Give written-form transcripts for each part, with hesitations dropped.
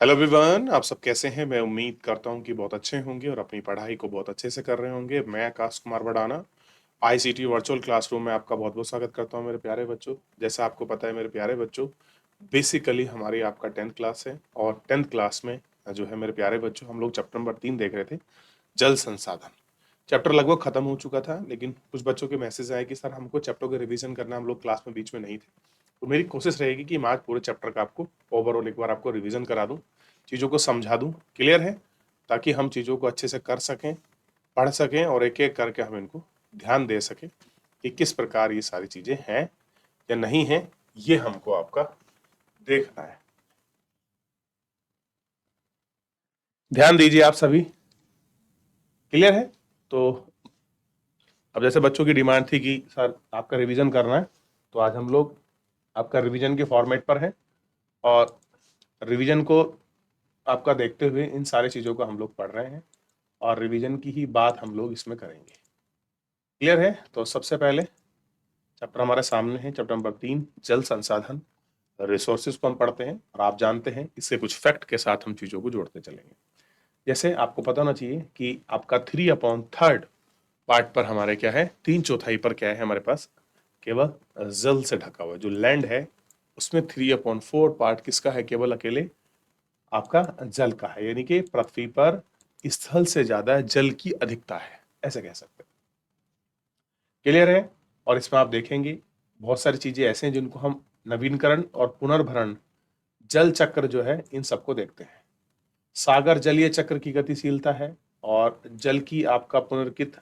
Hello everyone, आप सब कैसे हैं। मैं उम्मीद करता हूं कि बहुत अच्छे होंगे और अपनी पढ़ाई को बहुत अच्छे से कर रहे होंगे। मैं Akash Kumar Badana ICT virtual classroom में आपका बहुत बहुत स्वागत करता हूं मेरे प्यारे बच्चों। जैसा आपको पता है मेरे प्यारे बच्चों, बेसिकली हमारी आपका 10th क्लास है और 10th क्लास में जो है मेरे प्यारे बच्चों, हम लोग चैप्टर नंबर 3 देख रहे थे, जल संसाधन। चैप्टर लगभग खत्म हो चुका था, लेकिन कुछ बच्चों के मैसेज आए कि सर हमको चैप्टर का रिवीजन करना, हम लोग क्लास में बीच में नहीं थे। तो मेरी कोशिश रहेगी कि मैं आज पूरे चैप्टर का आपको ओवरऑल एक बार आपको रिवीजन करा दूं, चीज़ों को समझा दूं, क्लियर है, ताकि हम चीज़ों को अच्छे से कर सकें, पढ़ सकें और एक एक करके हम इनको ध्यान दे सकें कि किस प्रकार ये सारी चीज़ें हैं या नहीं हैं। ये हमको आपका देखना है। ध्यान दीजिए आप सभी, क्लियर है। तो अब जैसे बच्चों की डिमांड थी कि सर आपका रिवीजन करना है, तो आज हम लोग आपका रिवीजन के फॉर्मेट पर है और रिवीजन को आपका देखते हुए इन सारी चीज़ों को हम लोग पढ़ रहे हैं और रिवीजन की ही बात हम लोग इसमें करेंगे। क्लियर है। तो सबसे पहले चैप्टर हमारे सामने है, चैप्टर नंबर 3, जल संसाधन, रिसोर्सेज को हम पढ़ते हैं और आप जानते हैं इससे कुछ फैक्ट के साथ हम चीज़ों को जोड़ते चलेंगे। जैसे आपको पता होना चाहिए कि आपका 3/3 पार्ट पर हमारे क्या है, 3/4 पर क्या है हमारे पास, केवल जल से ढका हुआ जो लैंड है, उसमें 3/4 पार्ट किसका है, केवल अकेले आपका जल का है। यानी कि पृथ्वी पर स्थल से ज्यादा जल की अधिकता है, ऐसे कह सकते हैं। क्लियर है। और इसमें आप देखेंगे बहुत सारी चीजें ऐसे हैं जिनको हम नवीनकरण और पुनर्भरण जल चक्र जो है इन सबको देखते हैं। सागर जलीय चक्र की गतिशीलता है और जल की आपका पुनर्कित,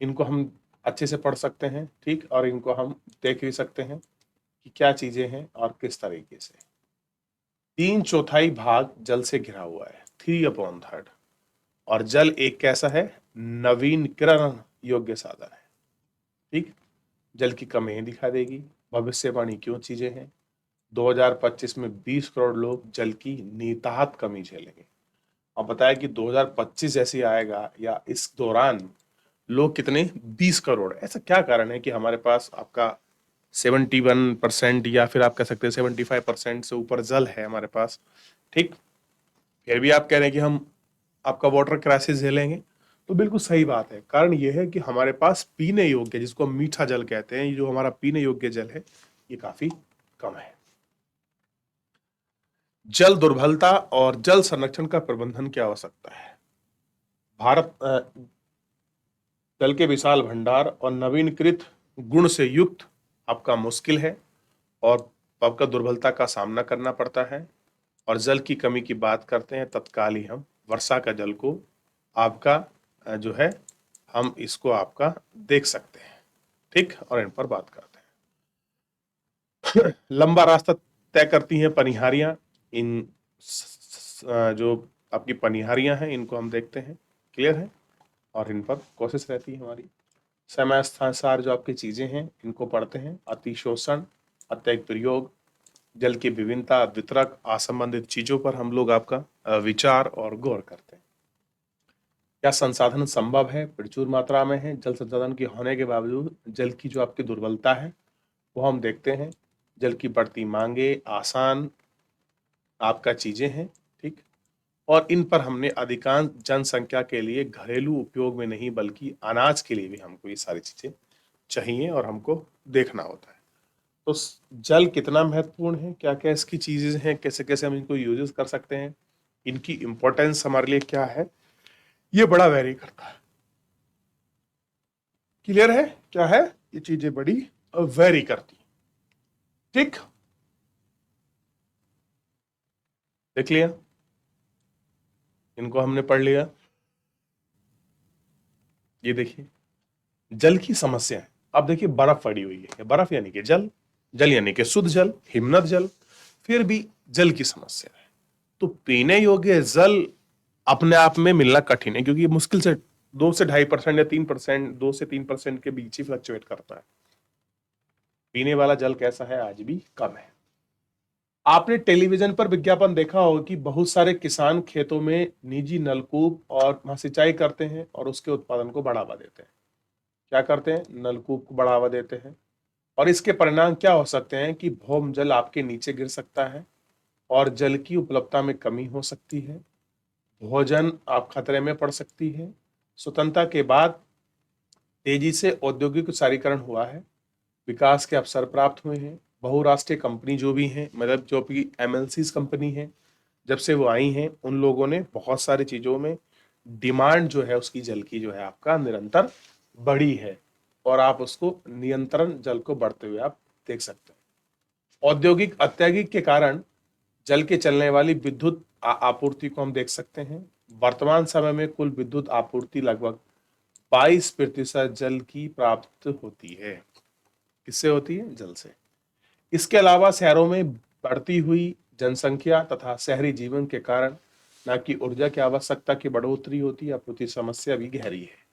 इनको हम अच्छे से पढ़ सकते हैं, ठीक, और इनको हम देख भी सकते हैं कि क्या चीजें हैं और किस तरीके से। 3/4 भाग जल से घिरा हुआ है, 3/3। और जल एक कैसा है, नवीनकरण योग्य साधन है, ठीक। जल की कमी दिखा देगी, भविष्यवाणी क्यों चीजें हैं। 2025 में 20 करोड़ लोग जल की निताहत कमी झेलेंगे। और बताया कि 2025 ऐसे आएगा या इस दौरान लोग कितने, 20 करोड़। ऐसा क्या कारण है कि हमारे पास आपका 71% या फिर आप कह सकते हैं 75% से ऊपर जल है हमारे पास, ठीक। फिर भी आप कह रहे हैं कि हम आपका वाटर क्राइसिस झेलेंगे। तो बिल्कुल सही बात है। कारण यह है कि हमारे पास पीने योग्य, जिसको हम मीठा जल कहते हैं, ये जो हमारा पीने योग्य जल है ये काफी कम है। जल दुर्बलता और जल संरक्षण का प्रबंधन की आवश्यकता है। भारत जल के विशाल भंडार और नवीनकृत गुण से युक्त आपका मुश्किल है और आपका दुर्बलता का सामना करना पड़ता है। और जल की कमी की बात करते हैं, तत्काल ही हम वर्षा का जल को आपका जो है हम इसको आपका देख सकते हैं, ठीक, और इन पर बात करते हैं। लंबा रास्ता तय करती हैं पनिहारियां। इन जो आपकी पनिहारियां हैं इनको हम देखते हैं, क्लियर है, और इन पर कोशिश रहती है हमारी। समय स्थानुसार जो आपकी चीजें हैं इनको पढ़ते हैं। अतिशोषण, अत्यधिक प्रयोग, जल की विभिन्नता, वितरक, असंबंधित चीजों पर हम लोग आपका विचार और गौर करते हैं। क्या संसाधन संभव है, प्रचुर मात्रा में है, जल संसाधन के होने के बावजूद जल की जो आपकी दुर्बलता है वो हम देखते हैं। जल की बढ़ती मांगे, आसान आपका चीजें हैं, ठीक, और इन पर हमने अधिकांश जनसंख्या के लिए घरेलू उपयोग में नहीं बल्कि अनाज के लिए भी हमको ये सारी चीजें चाहिए और हमको देखना होता है। तो जल कितना महत्वपूर्ण है, क्या क्या इसकी चीजें हैं, कैसे कैसे हम इनको यूजेस कर सकते हैं, इनकी इंपॉर्टेंस हमारे लिए क्या है, ये बड़ा वेरी करता है। क्लियर है, क्या है, ये चीजें बड़ी वेरी करती, ठीक। देख लिया, इनको हमने पढ़ लिया। ये देखिए जल की समस्या है। अब देखिए बर्फ पड़ी हुई है, बर्फ यानी कि जल, जल यानी कि शुद्ध जल, हिमनद जल, फिर भी जल की समस्या है। तो पीने योग्य जल अपने आप में मिलना कठिन है, क्योंकि मुश्किल से 2 से 2.5% या 3%, 2 से 3% के बीच ही फ्लक्चुएट करता है। पीने वाला जल कैसा है, आज भी कम है। आपने टेलीविजन पर विज्ञापन देखा होगा कि बहुत सारे किसान खेतों में निजी नलकूप और वहां सिंचाई करते हैं और उसके उत्पादन को बढ़ावा देते हैं। क्या करते हैं, नलकूप को बढ़ावा देते हैं। और इसके परिणाम क्या हो सकते हैं कि भौम जल आपके नीचे गिर सकता है, और जल की उपलब्धता में कमी हो सकती है। भोजन आप खतरे में पड़ सकती है। स्वतंत्रता के बाद तेजी से औद्योगिक उच्चारीकरण हुआ है, विकास के अवसर प्राप्त हुए हैं। बहुराष्ट्रीय कंपनी जो भी हैं, मतलब जो भी एमएनसीज कंपनी है, जब से वो आई हैं उन लोगों ने बहुत सारी चीजों में डिमांड जो है उसकी जल की जो है आपका निरंतर बढ़ी है, और आप उसको नियंत्रण जल को बढ़ते हुए आप देख सकते हैं। औद्योगिक अत्यधिक के कारण जल के चलने वाली विद्युत आपूर्ति को हम देख सकते हैं। वर्तमान समय में कुल विद्युत आपूर्ति लगभग 22% जल की प्राप्त होती है। किससे होती है? जल से। इसके अलावा शहरों में बढ़ती हुई जनसंख्या तथा शहरी जीवन के कारण न कि ऊर्जा की आवश्यकता की बढ़ोतरी होती है, अपूर्ति समस्या भी गहरी है।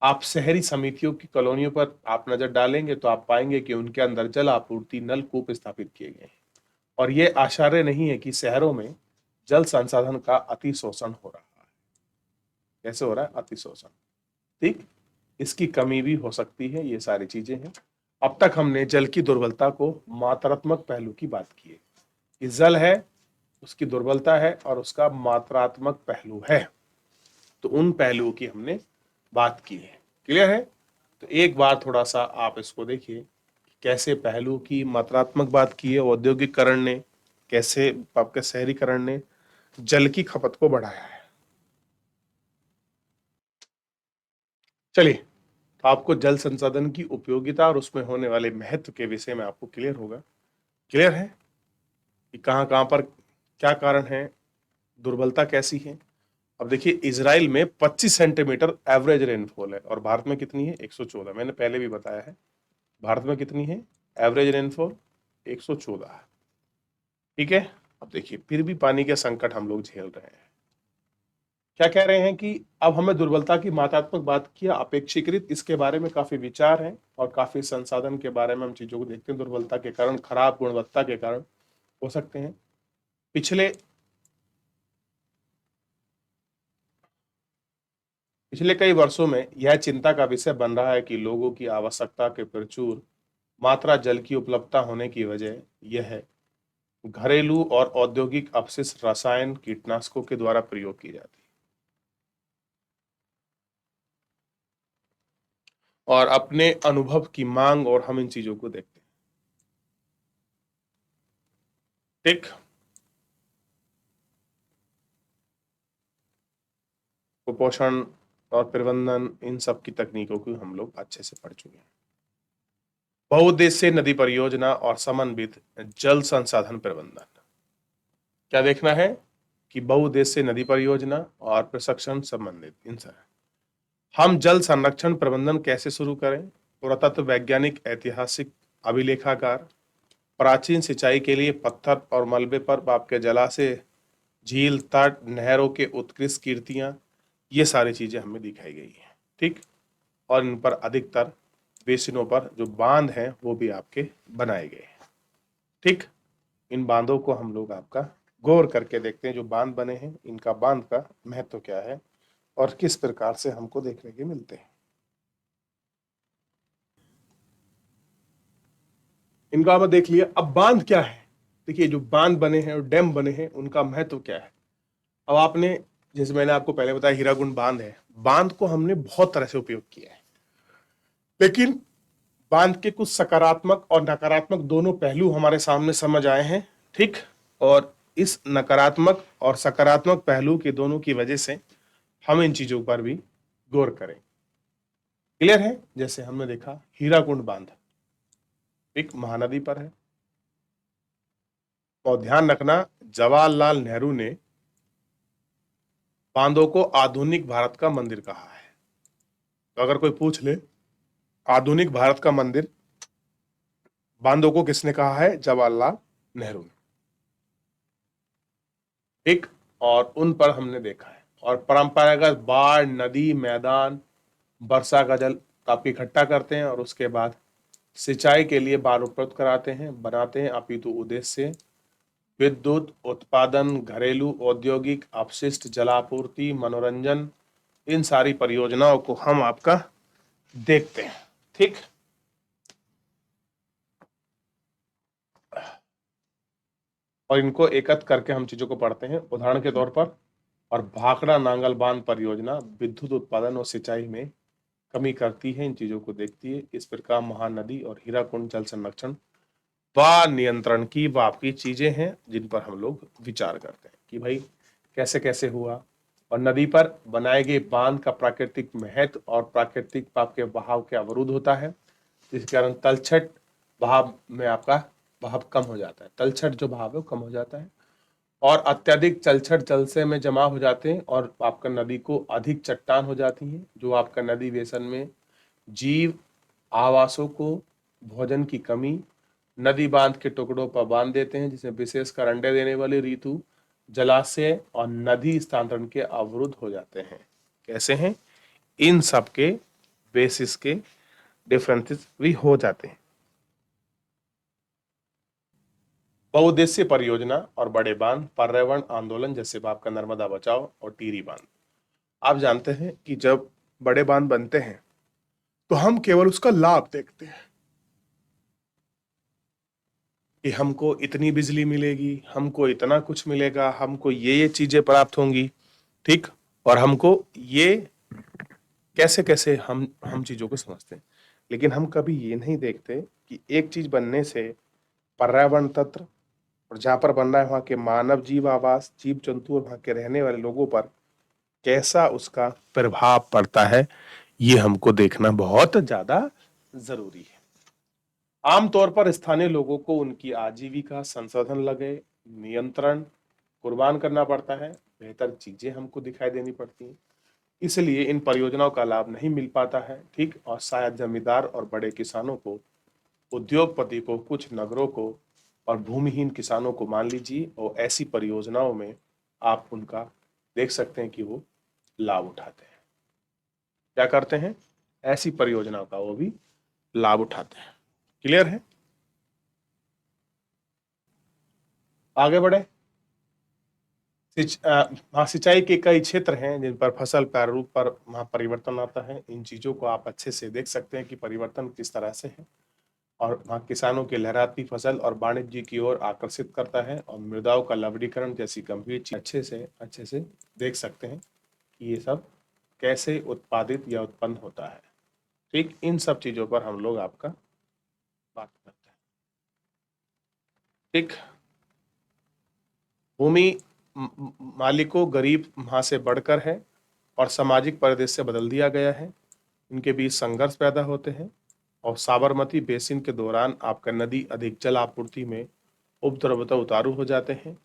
आप शहरी समितियों की कॉलोनियों पर आप नजर डालेंगे तो आप पाएंगे कि उनके अंदर जल आपूर्ति नलकूप स्थापित किए गए हैं, और ये आश्चर्य नहीं है कि शहरों में जल संसाधन का अतिशोषण हो रहा है। कैसे हो रहा है? अतिशोषण। ठीक, इसकी कमी भी हो सकती है। ये सारी चीजें हैं। अब तक हमने जल की दुर्बलता को मात्रात्मक पहलू की बात की है कि जल है, उसकी दुर्बलता है और उसका मात्रात्मक पहलू है। तो उन पहलुओं की हमने बात की है। क्लियर है? तो एक बार थोड़ा सा आप इसको देखिए, कैसे पहलू की मात्रात्मक बात की है औद्योगिकरण ने, कैसे आपके शहरीकरण ने जल की खपत को बढ़ाया है। चलिए, तो आपको जल संसाधन की उपयोगिता और उसमें होने वाले महत्व के विषय में आपको क्लियर होगा। क्लियर है कि कहाँ कहाँ पर क्या कारण है, दुर्बलता कैसी है। अब देखिए, इजराइल में 25 सेंटीमीटर एवरेज रेनफॉल है और भारत में कितनी है? 114। मैंने पहले भी बताया है, भारत में कितनी है एवरेज रेनफॉल? 114। ठीक है। अब देखिए, फिर भी पानी के संकट हम लोग झेल रहे हैं। क्या कह रहे हैं कि अब हमें दुर्बलता की मात्रात्मक बात किया, अपेक्षाकृत इसके बारे में काफी विचार है और काफी संसाधन के बारे में हम चीजों को देखते हैं। दुर्बलता के कारण, खराब गुणवत्ता के कारण हो सकते हैं। पिछले पिछले कई वर्षों में यह चिंता का विषय बन रहा है कि लोगों की आवश्यकता के प्रचुर मात्रा जल की उपलब्धता होने की वजह यह घरेलू और औद्योगिक अपशिष्ट रसायन कीटनाशकों के द्वारा प्रयोग की जाती है। और अपने अनुभव की मांग और हम इन चीजों को देखते हैं। ठीक, कुपोषण और प्रबंधन, इन सब की तकनीकों को हम लोग अच्छे से पढ़ चुके हैं। बहुउद्देश्यीय नदी परियोजना और समन्वित जल संसाधन प्रबंधन। क्या देखना है कि बहुउद्देश्यीय नदी परियोजना और प्रशिक्षण संबंधित इन सब। हम जल संरक्षण प्रबंधन कैसे शुरू करें? पुरातत्व वैज्ञानिक, ऐतिहासिक, अभिलेखागार, प्राचीन सिंचाई के लिए पत्थर और मलबे पर आपके जलाशय, झील, तट, नहरों के उत्कृष्ट कीर्तियां, ये सारी चीजें हमें दिखाई गई हैं। ठीक, और इन पर अधिकतर बेसिनों पर जो बांध हैं वो भी आपके बनाए गए हैं। ठीक, इन बांधों को हम लोग आपका गौर करके देखते हैं। जो बांध बने हैं, इनका बांध का महत्व क्या है और किस प्रकार से हमको देखने के मिलते हैं। इनका हमें देख लिया। अब बांध क्या है? देखिए, जो बांध बने हैं और डैम बने हैं, उनका महत्व क्या है। अब आपने, जैसे मैंने आपको पहले बताया, हीराकुंड बांध है। बांध को हमने बहुत तरह से उपयोग किया है, लेकिन बांध के कुछ सकारात्मक और नकारात्मक दोनों पहलू हमारे सामने समझ आए हैं। ठीक, और इस नकारात्मक और सकारात्मक पहलू के दोनों की वजह से हम इन चीजों पर भी गौर करें। क्लियर है? जैसे हमने देखा, हीराकुंड बांध एक महानदी पर है, और ध्यान रखना, जवाहरलाल नेहरू ने बांधों को आधुनिक भारत का मंदिर कहा है। तो अगर कोई पूछ ले, आधुनिक भारत का मंदिर बांधों को किसने कहा है? जवाहरलाल नेहरू ने। ठीक, और उन पर हमने देखा है। और परंपरागत बाढ़, नदी, मैदान, वर्षा का जल आप इकट्ठा करते हैं और उसके बाद सिंचाई के लिए बाढ़ उपलब्ध कराते हैं, बनाते हैं, अपितु उद्देश्य विद्युत उत्पादन, घरेलू औद्योगिक अपशिष्ट जलापूर्ति, मनोरंजन, इन सारी परियोजनाओं को हम आपका देखते हैं। ठीक, और इनको एकत्र करके हम चीजों को पढ़ते हैं। उदाहरण के तौर पर, और भाखड़ा नांगल बांध परियोजना विद्युत उत्पादन और सिंचाई में कमी करती है, इन चीजों को देखती है। इस प्रकार महानदी और हीराकुंड जल संरक्षण व नियंत्रण की व आपकी चीजें हैं जिन पर हम लोग विचार करते हैं कि भाई कैसे कैसे हुआ। और नदी पर बनाए गए बांध का प्राकृतिक महत्व और प्राकृतिक आपके बहाव के अवरुद्ध होता है, जिसके कारण तलछट बहाव में आपका बहाव कम हो जाता है। तलछट जो बहाव है वो कम हो जाता है और अत्यधिक तलछट जल से में जमा हो जाते हैं और आपका नदी को अधिक चट्टान हो जाती है, जो आपका नदी बेसन में जीव आवासों को भोजन की कमी नदी बांध के टुकड़ों पर बांध देते हैं, जिसमें विशेषकर अंडे देने वाली ऋतु जलाशय और नदी स्थानांतरण के अवरुद्ध हो जाते हैं। कैसे हैं? इन सब के बेसिस के डिफरेंसेस भी हो जाते हैं। बहुउद्देश्य परियोजना और बड़े बांध, पर्यावरण आंदोलन जैसे आपका नर्मदा बचाओ और टिहरी बांध। आप जानते हैं कि जब बड़े बांध बनते हैं तो हम केवल उसका लाभ देखते हैं कि हमको इतनी बिजली मिलेगी, हमको इतना कुछ मिलेगा, हमको ये चीजें प्राप्त होंगी, ठीक। और हमको ये कैसे कैसे हम चीजों को समझते हैं, लेकिन हम कभी ये नहीं देखते कि एक चीज बनने से पर्यावरण तंत्र और जहां पर बन रहा है वहां के मानव जीव आवास, जीव जंतु और वहां के रहने वाले लोगों पर कैसा उसका प्रभाव पड़ता है, ये हमको देखना बहुत ज्यादा जरूरी है। आमतौर पर स्थानीय लोगों को उनकी आजीविका संसाधन लगे नियंत्रण कुर्बान करना पड़ता है, बेहतर चीजें हमको दिखाई देनी पड़ती हैं, इसलिए इन परियोजनाओं का लाभ नहीं मिल पाता है, ठीक। और शायद जमींदार और बड़े किसानों को, उद्योगपति को, कुछ नगरों को और भूमिहीन किसानों को मान लीजिए, और ऐसी परियोजनाओं में आप उनका देख सकते हैं कि वो लाभ उठाते हैं। क्या करते हैं? ऐसी परियोजनाओं का वो भी लाभ उठाते हैं। क्लियर है? आगे बढ़े। सिंचाई के कई क्षेत्र हैं जिन पर फसल प्रारूप पर वहां परिवर्तन आता है। इन चीजों को आप अच्छे से देख सकते हैं कि परिवर्तन किस तरह से है, और वहाँ किसानों की लहराती फसल और वाणिज्य की ओर आकर्षित करता है, और मृदाओं का लवणीकरण जैसी गंभीर चीज अच्छे से देख सकते हैं कि ये सब कैसे उत्पादित या उत्पन्न होता है, ठीक। इन सब चीजों पर हम लोग आपका बात करते हैं, ठीक। भूमि मालिकों गरीब वहां से बढ़कर है और सामाजिक परिदृश्य से बदल दिया गया है, इनके बीच संघर्ष पैदा होते हैं, और साबरमती बेसिन के दौरान आपका नदी अधिक जल आपूर्ति में उपद्रवता उतारू हो जाते हैं,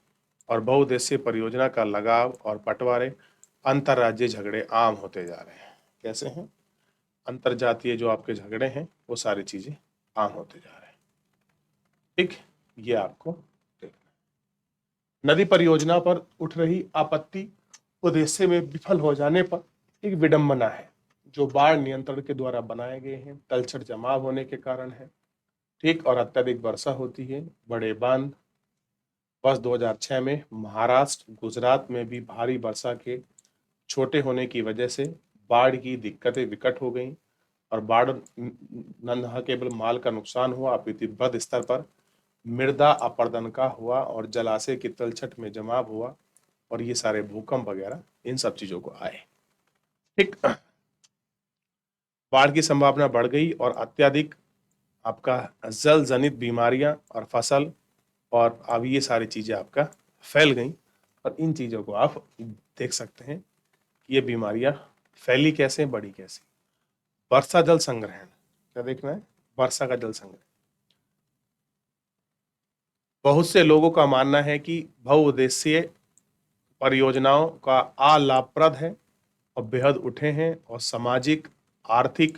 और बहुउद्देशीय परियोजना का लगाव और बंटवारे अंतरराज्यीय झगड़े आम होते जा रहे हैं। कैसे हैं? अंतरजातीय जो आपके झगड़े हैं वो सारी चीजें आम होते जा रहे हैं, ठीक। ये आपको देखना। नदी परियोजना पर उठ रही आपत्ति उद्देश्य में विफल हो जाने पर एक विडंबना है, जो बाढ़ नियंत्रण के द्वारा बनाए गए हैं, तलछट जमाव होने के कारण है, ठीक। और अत्यधिक वर्षा होती है। बड़े बांध वर्ष 2006 में महाराष्ट्र गुजरात में भी भारी वर्षा के छोटे होने की वजह से बाढ़ की दिक्कतें विकट हो गई, और बाढ़ न केवल माल का नुकसान हुआ अपितु बृहद स्तर पर मृदा अपरदन का हुआ, और जलाशय की तलछट में जमाव हुआ, और ये सारे भूकंप वगैरह इन सब चीजों को आए, ठीक। बाढ़ की संभावना बढ़ गई और अत्यधिक आपका जल जनित बीमारियां और फसल, और अब ये सारी चीजें आपका फैल गई, और इन चीजों को आप देख सकते हैं कि ये बीमारियां फैली कैसे, बढ़ी कैसे। वर्षा जल संग्रहण, क्या देखना है? वर्षा का जल संग्रहण। बहुत से लोगों का मानना है कि बहुउद्देशीय परियोजनाओं का अलाभप्रद है और बेहद उठे हैं, और सामाजिक आर्थिक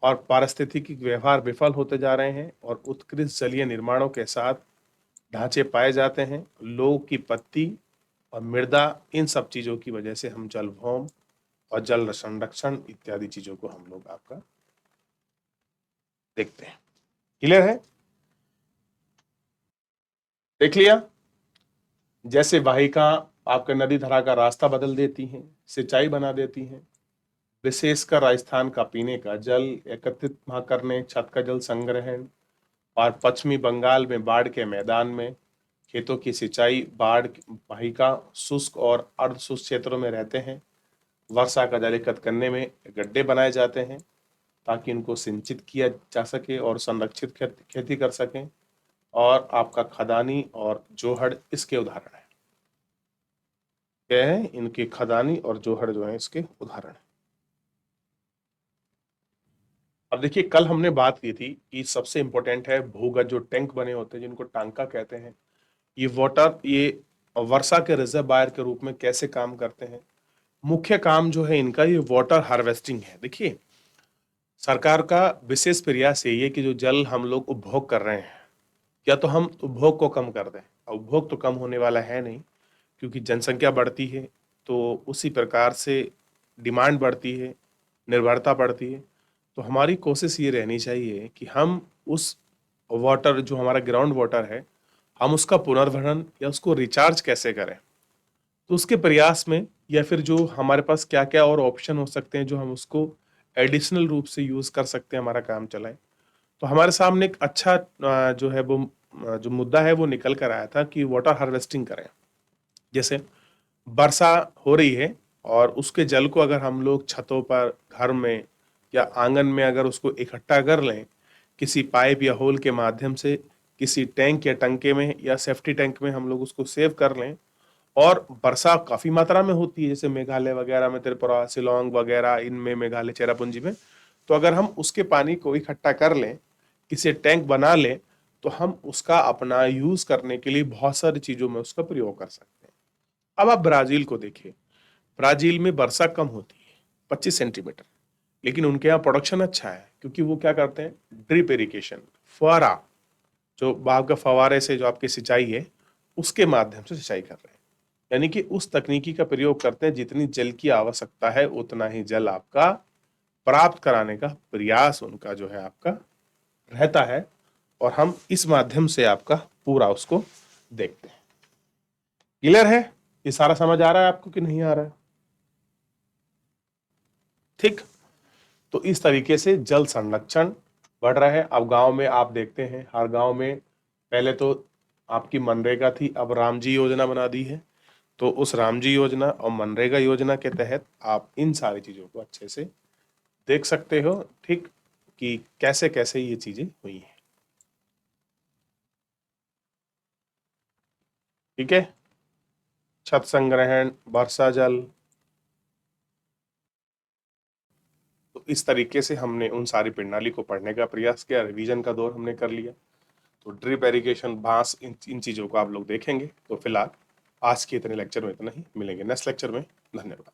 और पारिस्थितिकी व्यवहार विफल होते जा रहे हैं, और उत्कृष्ट जलीय निर्माणों के साथ ढांचे पाए जाते हैं। लोगों की पत्ती और मृदा, इन सब चीजों की वजह से हम जलभौम और जल संरक्षण इत्यादि चीजों को हम लोग आपका देखते हैं। क्लियर है? देख लिया? जैसे वाहिका आपका नदी धारा का रास्ता बदल देती हैं, सिंचाई बना देती हैं, विशेषकर राजस्थान का पीने का जल एकत्रित वहां करने, छत का जल संग्रहण, और पश्चिमी बंगाल में बाढ़ के मैदान में खेतों की सिंचाई बाढ़ वाहिका शुष्क और अर्ध शुष्क क्षेत्रों में रहते हैं। वर्षा का जल एकत्र करने में गड्ढे बनाए जाते हैं ताकि इनको सिंचित किया जा सके और संरक्षित खेती कर सकें। और आपका खदानी और जोहड़ इसके उदाहरण है। क्या है? इनके खदानी और जोहड़ जो है इसके उदाहरण है। अब देखिए, कल हमने बात की थी कि सबसे इंपॉर्टेंट है भूगर्भ जो टैंक बने होते हैं जिनको टांका कहते हैं। ये वर्षा के रिजर्वायर के रूप में कैसे काम करते हैं। मुख्य काम जो है इनका ये वाटर हार्वेस्टिंग है। देखिए, सरकार का विशेष प्रयास यही है कि जो जल हम लोग उपभोग कर रहे हैं या तो हम उपभोग को कम कर दें। उपभोग तो कम होने वाला है नहीं, क्योंकि जनसंख्या बढ़ती है तो उसी प्रकार से डिमांड बढ़ती है, निर्भरता बढ़ती है। तो हमारी कोशिश ये रहनी चाहिए कि हम उस वाटर जो हमारा ग्राउंड वाटर है, हम उसका पुनर्भरण या उसको रिचार्ज कैसे करें। तो उसके प्रयास में या फिर जो हमारे पास क्या क्या और ऑप्शन हो सकते हैं जो हम उसको एडिशनल रूप से यूज कर सकते हैं, हमारा काम चलाए। तो हमारे सामने एक अच्छा जो है वो जो मुद्दा है वो निकल कर आया था कि वाटर हार्वेस्टिंग करें। जैसे वर्षा हो रही है और उसके जल को अगर हम लोग छतों पर, घर में या आंगन में अगर उसको इकट्ठा कर लें किसी पाइप या होल के माध्यम से, किसी टैंक या टंके में या सेफ्टी टैंक में हम लोग उसको सेव कर लें। और वर्षा काफी मात्रा में होती है जैसे मेघालय वगैरह में, त्रिपुरा, शिलोंग वगैरह इनमें, मेघालय, चेरापूंजी में। तो अगर हम उसके पानी को इकट्ठा कर लें, किसी टैंक बना लें, तो हम उसका अपना यूज करने के लिए बहुत सारी चीजों में उसका प्रयोग कर सकते हैं। अब आप ब्राजील को देखिए। ब्राजील में वर्षा कम होती है, 25 सेंटीमीटर, लेकिन उनके यहाँ प्रोडक्शन अच्छा है क्योंकि वो क्या करते हैं, ड्रिप इरिगेशन, फुहारा, जो बाग का फवारे से जो आपकी सिंचाई है उसके माध्यम से सिंचाई कर रहे हैं। यानी कि उस तकनीकी का प्रयोग करते हैं, जितनी जल की आवश्यकता है उतना ही जल आपका प्राप्त कराने का प्रयास उनका जो है आपका रहता है। और हम इस माध्यम से आपका पूरा उसको देखते हैं। क्लियर है? ये सारा समझ आ रहा है आपको कि नहीं आ रहा है? ठीक। तो इस तरीके से जल संरक्षण बढ़ रहा है। अब गांव में आप देखते हैं, हर गांव में पहले तो आपकी मनरेगा थी, अब रामजी योजना बना दी है। तो उस रामजी योजना और मनरेगा योजना के तहत आप इन सारी चीजों को अच्छे से देख सकते हो, ठीक, कि कैसे कैसे ये चीजें हुई हैं। ठीक है? छत संग्रहण, वर्षा जल, तो इस तरीके से हमने उन सारी प्रणाली को पढ़ने का प्रयास किया, रिवीजन का दौर हमने कर लिया। तो ड्रिप इरिगेशन, बांस, इन चीजों को आप लोग देखेंगे। तो फिलहाल आज के इतने लेक्चर में इतना ही, मिलेंगे नेक्स्ट लेक्चर में। धन्यवाद।